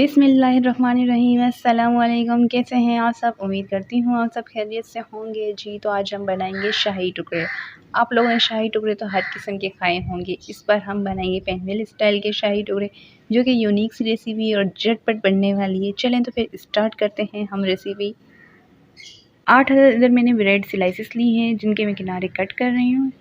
बिस्मिल्लाहिर्रहमानिर्रहीम। अस्सलामुअलैकुम। कैसे हैं आप सब? उम्मीद करती हूँ आप सब खैरियत से होंगे। जी तो आज हम बनाएंगे शाही टुकड़े। आप लोगों ने शाही टुकड़े तो हर किस्म के खाए होंगे। इस बार हम बनाएंगे पेनविल स्टाइल के शाही टुकड़े, जो कि यूनिक सी रेसिपी और झटपट बनने वाली है। चलें तो फिर स्टार्ट करते हैं हम रेसिपी। 8 इधर मैंने ब्रेड स्लाइसेस ली हैं, जिनके मैं किनारे कट कर रही हूँ।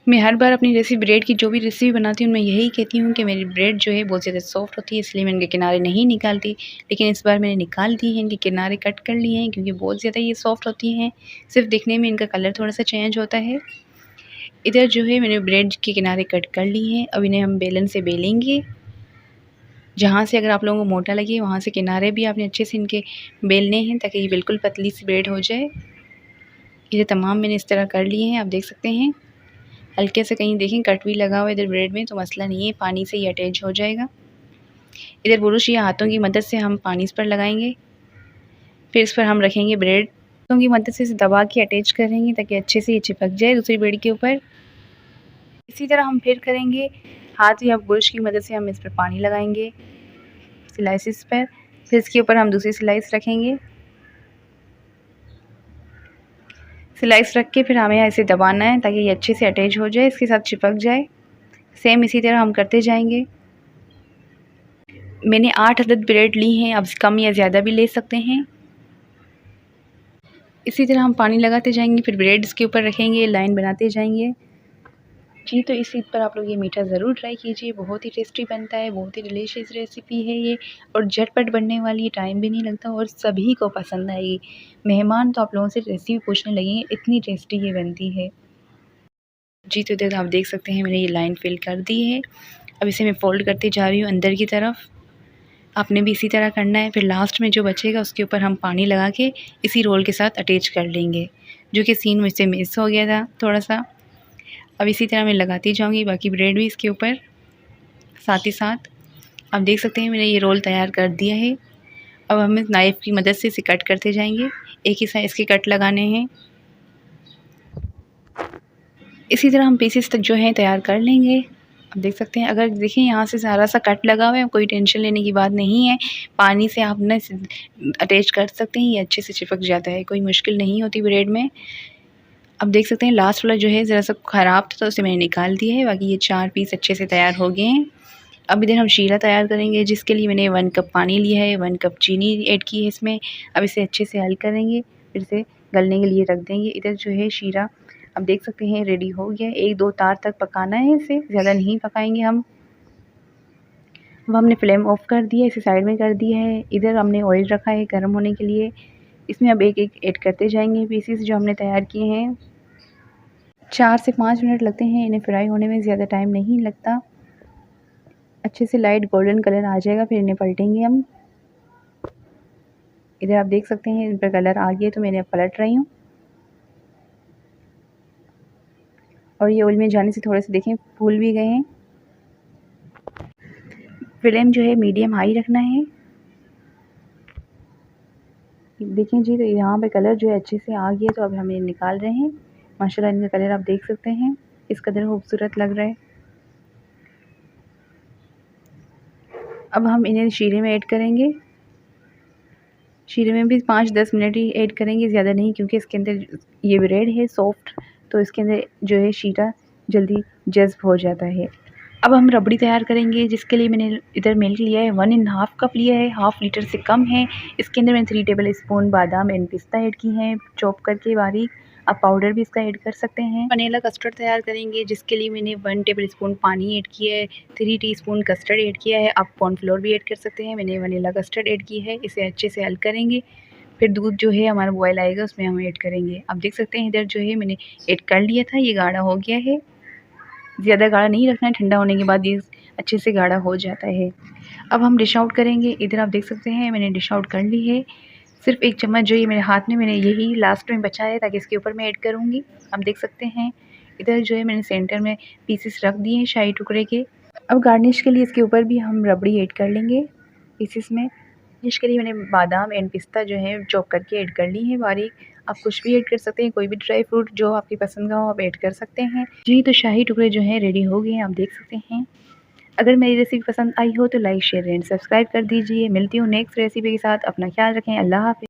मैं हर बार अपनी रेसिपी ब्रेड की जो भी रेसिपी बनाती हूँ मैं यही कहती हूँ कि मेरी ब्रेड जो है बहुत ज़्यादा सॉफ्ट होती है, इसलिए मैं इनके किनारे नहीं निकालती। लेकिन इस बार मैंने निकाल दी है, इनके किनारे कट कर लिए हैं क्योंकि बहुत ज़्यादा ये सॉफ्ट होती हैं। सिर्फ दिखने में इनका कलर थोड़ा सा चेंज होता है। इधर जो है मैंने ब्रेड के किनारे कट कर लिए हैं। अब इन्हें हम बेलन से बेलेंगे। जहाँ से अगर आप लोगों को मोटा लगे वहाँ से किनारे भी आपने अच्छे से इनके बेलने हैं, ताकि ये बिल्कुल पतली सी ब्रेड हो जाए। ये तमाम मैंने इस तरह कर लिए हैं, आप देख सकते हैं। हल्के से कहीं देखें कट भी लगा हुआ है इधर ब्रेड में, तो मसला नहीं है, पानी से ही अटैच हो जाएगा। इधर बुरुश या हाथों की मदद से हम पानी इस पर लगाएंगे। फिर इस पर हम रखेंगे ब्रेड, हाथों की मदद से इसे दबा के अटैच करेंगे ताकि अच्छे से ये चिपक जाए दूसरी ब्रेड के ऊपर। इसी तरह हम फिर करेंगे। हाथ या बुरुश की मदद से हम इस पर पानी लगाएंगे स्लाइसिस पर। फिर इसके ऊपर हम दूसरी स्लाइस रखेंगे। स्लाइस रख के फिर हमें ऐसे दबाना है ताकि ये अच्छे से अटैच हो जाए, इसके साथ चिपक जाए। सेम इसी तरह हम करते जाएंगे। मैंने 8 अदद ब्रेड ली हैं, आप कम या ज़्यादा भी ले सकते हैं। इसी तरह हम पानी लगाते जाएंगे, फिर ब्रेड इसके ऊपर रखेंगे, लाइन बनाते जाएंगे। जी तो इस ईद पर आप लोग ये मीठा ज़रूर ट्राई कीजिए, बहुत ही टेस्टी बनता है, बहुत ही डिलीशियस रेसिपी है ये, और झटपट बनने वाली है, टाइम भी नहीं लगता और सभी को पसंद आएगी। मेहमान तो आप लोगों से रेसिपी पूछने लगेंगे, इतनी टेस्टी ये बनती है। जी तो इधर आप देख सकते हैं मैंने ये लाइन फिल कर दी है। अब इसे मैं फ़ोल्ड करती जा रही हूँ अंदर की तरफ। आपने भी इसी तरह करना है। फिर लास्ट में जो बचेगा उसके ऊपर हम पानी लगा के इसी रोल के साथ अटैच कर लेंगे, जो कि सीन मुझसे मिस हो गया था थोड़ा सा। अब इसी तरह मैं लगाती जाऊंगी बाकी ब्रेड भी इसके ऊपर साथ ही साथ। आप देख सकते हैं मैंने ये रोल तैयार कर दिया है। अब हम इस नाइफ़ की मदद से इसे कट करते जाएंगे, एक ही साइज़ के कट लगाने हैं। इसी तरह हम पीसेस तक जो है तैयार कर लेंगे। आप देख सकते हैं, अगर देखें यहाँ से सारा सा कट लगा हुआ है, कोई टेंशन लेने की बात नहीं है। पानी से आप ना अटैच कर सकते हैं, ये अच्छे से चिपक जाता है, कोई मुश्किल नहीं होती ब्रेड में। अब देख सकते हैं लास्ट वाला जो है ज़रा सा ख़राब था तो उसे मैंने निकाल दिया है। बाकी ये 4 पीस अच्छे से तैयार हो गए हैं। अब इधर हम शीरा तैयार करेंगे, जिसके लिए मैंने 1 कप पानी लिया है, 1 कप चीनी ऐड की है इसमें। अब इसे अच्छे से हल करेंगे, फिर से गलने के लिए रख देंगे। इधर जो है शीरा अब देख सकते हैं रेडी हो गया है। 1-2 तार तक पकाना है, इसे ज़्यादा नहीं पकाएंगे हम। अब हमने फ्लेम ऑफ कर दिया, इसे साइड में कर दिया है। इधर हमने ऑयल रखा है गर्म होने के लिए। इसमें अब एक-एक ऐड करते जाएंगे पीसेस जो हमने तैयार किए हैं। 4 से 5 मिनट लगते हैं इन्हें फ्राई होने में, ज़्यादा टाइम नहीं लगता। अच्छे से लाइट गोल्डन कलर आ जाएगा, फिर इन्हें पलटेंगे हम। इधर आप देख सकते हैं इन पर कलर आ गया तो मैंने अब पलट रही हूँ। और ये ऑयल में जाने से थोड़े से देखें फूल भी गए हैं। फ्लेम जो है मीडियम हाई रखना है। देखें जी, तो यहाँ पे कलर जो है अच्छे से आ गया, तो अब हम ये निकाल रहे हैं। माशाल्लाह इनका कलर आप देख सकते हैं, इस कदर खूबसूरत लग रहा है। अब हम इन्हें शीरे में ऐड करेंगे। शीरे में भी 5-10 मिनट ही ऐड करेंगे, ज़्यादा नहीं, क्योंकि इसके अंदर ये ब्रेड है सॉफ्ट, तो इसके अंदर जो है शीरा जल्दी जज़्ब हो जाता है। अब हम रबड़ी तैयार करेंगे, जिसके लिए मैंने इधर मिल्क लिया है, 1½ कप लिया है, हाफ़ लीटर से कम है। इसके अंदर मैंने 3 टेबल स्पून बादाम एंड पिस्ता ऐड की हैं चॉप करके बारीक। आप पाउडर भी इसका ऐड कर सकते हैं। वनीला कस्टर्ड तैयार करेंगे, जिसके लिए मैंने 1 टेबल स्पून पानी ऐड किया है, 3 टीस्पून कस्टर्ड ऐड किया है। आप कॉर्नफ्लोर भी ऐड कर सकते हैं, मैंने वनीला कस्टर्ड ऐड की है। इसे अच्छे से हल करेंगे। फिर दूध जो है हमारा बॉयल आएगा, उसमें हम ऐड करेंगे। आप देख सकते हैं इधर जो है मैंने ऐड कर लिया था, ये गाढ़ा हो गया है। ज़्यादा गाढ़ा नहीं रखना है, ठंडा होने के बाद ये अच्छे से गाढ़ा हो जाता है। अब हम डिश आउट करेंगे। इधर आप देख सकते हैं मैंने डिश आउट कर ली है। सिर्फ 1 चम्मच जो ये मेरे हाथ में, मैंने यही लास्ट में बचा है ताकि इसके ऊपर मैं ऐड करूँगी। आप देख सकते हैं इधर जो है मैंने सेंटर में पीसेस रख दिए हैं शाही टुकड़े के। अब गार्निश के लिए इसके ऊपर भी हम रबड़ी ऐड कर लेंगे पीसेस में। इसके लिए मैंने बादाम एंड पिस्ता जो है चॉप करके ऐड कर ली है बारीक। आप कुछ भी ऐड कर सकते हैं, कोई भी ड्राई फ्रूट जो आपकी पसंद का हो आप ऐड कर सकते हैं। जी तो शाही टुकड़े जो हैं रेडी हो गए हैं, आप देख सकते हैं। अगर मेरी रेसिपी पसंद आई हो तो लाइक शेयर एंड सब्सक्राइब कर दीजिए। मिलती हूँ नेक्स्ट रेसिपी के साथ। अपना ख्याल रखें। अल्लाह हाफ़िज़।